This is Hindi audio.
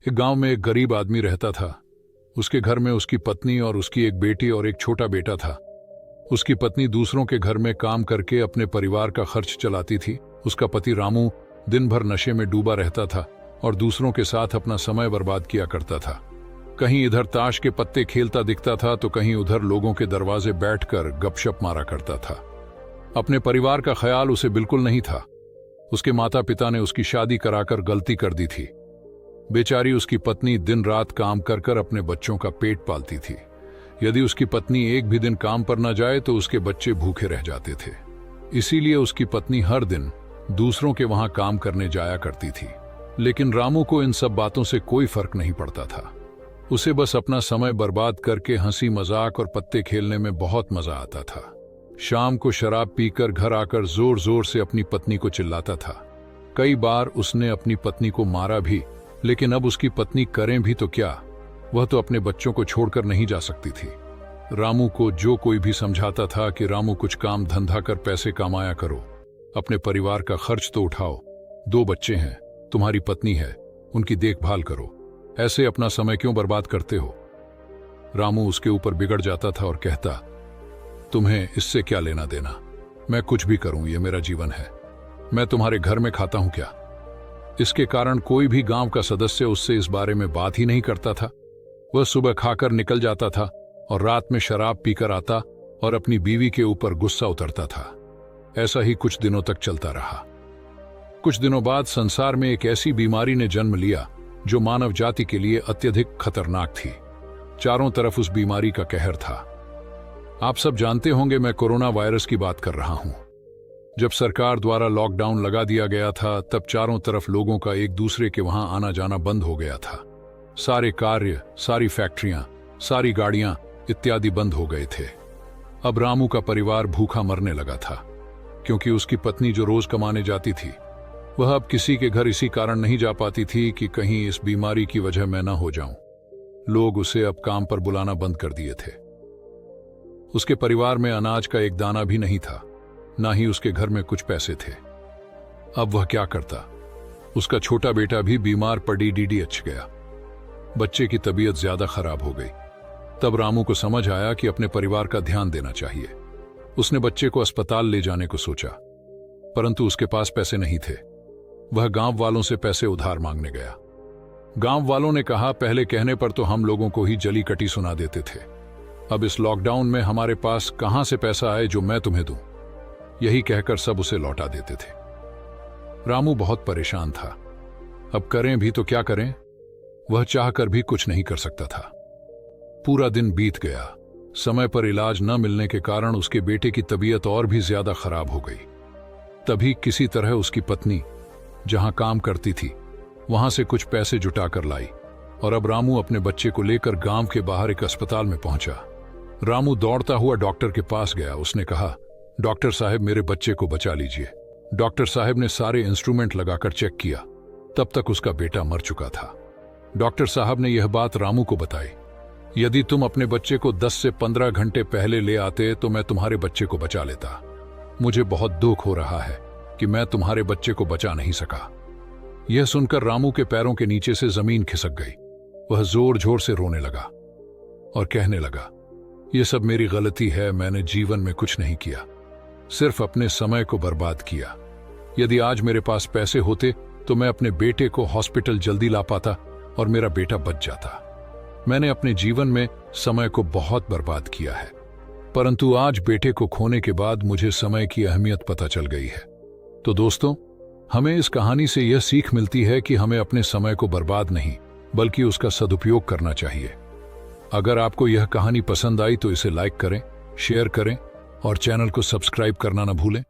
एक गांव में एक गरीब आदमी रहता था। उसके घर में उसकी पत्नी और उसकी एक बेटी और एक छोटा बेटा था। उसकी पत्नी दूसरों के घर में काम करके अपने परिवार का खर्च चलाती थी। उसका पति रामू दिन भर नशे में डूबा रहता था और दूसरों के साथ अपना समय बर्बाद किया करता था। कहीं इधर ताश के पत्ते खेलता दिखता था तो कहीं उधर लोगों के दरवाजे बैठकर गपशप मारा करता था। अपने परिवार का ख्याल उसे बिल्कुल नहीं था। उसके माता पिता ने उसकी शादी कराकर गलती कर दी थी। बेचारी उसकी पत्नी दिन रात काम कर कर अपने बच्चों का पेट पालती थी। यदि उसकी पत्नी एक भी दिन काम पर न जाए तो उसके बच्चे भूखे रह जाते थे। इसीलिए उसकी पत्नी हर दिन दूसरों के वहां काम करने जाया करती थी। लेकिन रामू को इन सब बातों से कोई फर्क नहीं पड़ता था। उसे बस अपना समय बर्बाद करके हंसी मजाक और पत्ते खेलने में बहुत मजा आता था। शाम को शराब पीकर घर आकर जोर जोर से अपनी पत्नी को चिल्लाता था। कई बार उसने अपनी पत्नी को मारा भी, लेकिन अब उसकी पत्नी करें भी तो क्या, वह तो अपने बच्चों को छोड़कर नहीं जा सकती थी। रामू को जो कोई भी समझाता था कि रामू कुछ काम धंधा कर पैसे कमाया करो, अपने परिवार का खर्च तो उठाओ, 2 बच्चे हैं, तुम्हारी पत्नी है, उनकी देखभाल करो, ऐसे अपना समय क्यों बर्बाद करते हो। रामू उसके ऊपर बिगड़ जाता था और कहता, तुम्हें इससे क्या लेना देना, मैं कुछ भी करूं, ये मेरा जीवन है, मैं तुम्हारे घर में खाता हूं क्या। इसके कारण कोई भी गांव का सदस्य उससे इस बारे में बात ही नहीं करता था। वह सुबह खाकर निकल जाता था और रात में शराब पीकर आता और अपनी बीवी के ऊपर गुस्सा उतरता था। ऐसा ही कुछ दिनों तक चलता रहा। कुछ दिनों बाद संसार में एक ऐसी बीमारी ने जन्म लिया जो मानव जाति के लिए अत्यधिक खतरनाक थी। चारों तरफ उस बीमारी का कहर था। आप सब जानते होंगे मैं कोरोना वायरस की बात कर रहा हूं। जब सरकार द्वारा लॉकडाउन लगा दिया गया था तब चारों तरफ लोगों का एक दूसरे के वहां आना जाना बंद हो गया था। सारे कार्य, सारी फैक्ट्रियां, सारी गाड़ियां इत्यादि बंद हो गए थे। अब रामू का परिवार भूखा मरने लगा था, क्योंकि उसकी पत्नी जो रोज कमाने जाती थी वह अब किसी के घर इसी कारण नहीं जा पाती थी कि कहीं इस बीमारी की वजह मैं न हो जाऊं। लोग उसे अब काम पर बुलाना बंद कर दिए थे। उसके परिवार में अनाज का एक दाना भी नहीं था, ना ही उसके घर में कुछ पैसे थे। अब वह क्या करता। उसका छोटा बेटा भी बीमार पड़ी DDH गया। बच्चे की तबीयत ज्यादा खराब हो गई। तब रामू को समझ आया कि अपने परिवार का ध्यान देना चाहिए। उसने बच्चे को अस्पताल ले जाने को सोचा, परंतु उसके पास पैसे नहीं थे। वह गांव वालों से पैसे उधार मांगने गया। गांव वालों ने कहा, पहले कहने पर तो हम लोगों को ही जली कटी सुना देते थे, अब इस लॉकडाउन में हमारे पास कहां से पैसा आए जो मैं तुम्हें दूं। यही कहकर सब उसे लौटा देते थे। रामू बहुत परेशान था। अब करें भी तो क्या करें, वह चाहकर भी कुछ नहीं कर सकता था। पूरा दिन बीत गया। समय पर इलाज न मिलने के कारण उसके बेटे की तबीयत और भी ज्यादा खराब हो गई। तभी किसी तरह उसकी पत्नी जहां काम करती थी वहां से कुछ पैसे जुटाकर लाई और अब रामू अपने बच्चे को लेकर गांव के बाहर एक अस्पताल में पहुंचा। रामू दौड़ता हुआ डॉक्टर के पास गया। उसने कहा, डॉक्टर साहब मेरे बच्चे को बचा लीजिए। डॉक्टर साहब ने सारे इंस्ट्रूमेंट लगाकर चेक किया, तब तक उसका बेटा मर चुका था। डॉक्टर साहब ने यह बात रामू को बताई, यदि तुम अपने बच्चे को 10 से 15 घंटे पहले ले आते तो मैं तुम्हारे बच्चे को बचा लेता। मुझे बहुत दुख हो रहा है कि मैं तुम्हारे बच्चे को बचा नहीं सका। यह सुनकर रामू के पैरों के नीचे से जमीन खिसक गई। वह जोर जोर से रोने लगा और कहने लगा, यह सब मेरी गलती है, मैंने जीवन में कुछ नहीं किया, सिर्फ अपने समय को बर्बाद किया। यदि आज मेरे पास पैसे होते तो मैं अपने बेटे को हॉस्पिटल जल्दी ला पाता और मेरा बेटा बच जाता। मैंने अपने जीवन में समय को बहुत बर्बाद किया है, परंतु आज बेटे को खोने के बाद मुझे समय की अहमियत पता चल गई है। तो दोस्तों, हमें इस कहानी से यह सीख मिलती है कि हमें अपने समय को बर्बाद नहीं बल्कि उसका सदुपयोग करना चाहिए। अगर आपको यह कहानी पसंद आई तो इसे लाइक करें, शेयर करें और चैनल को सब्सक्राइब करना न भूलें।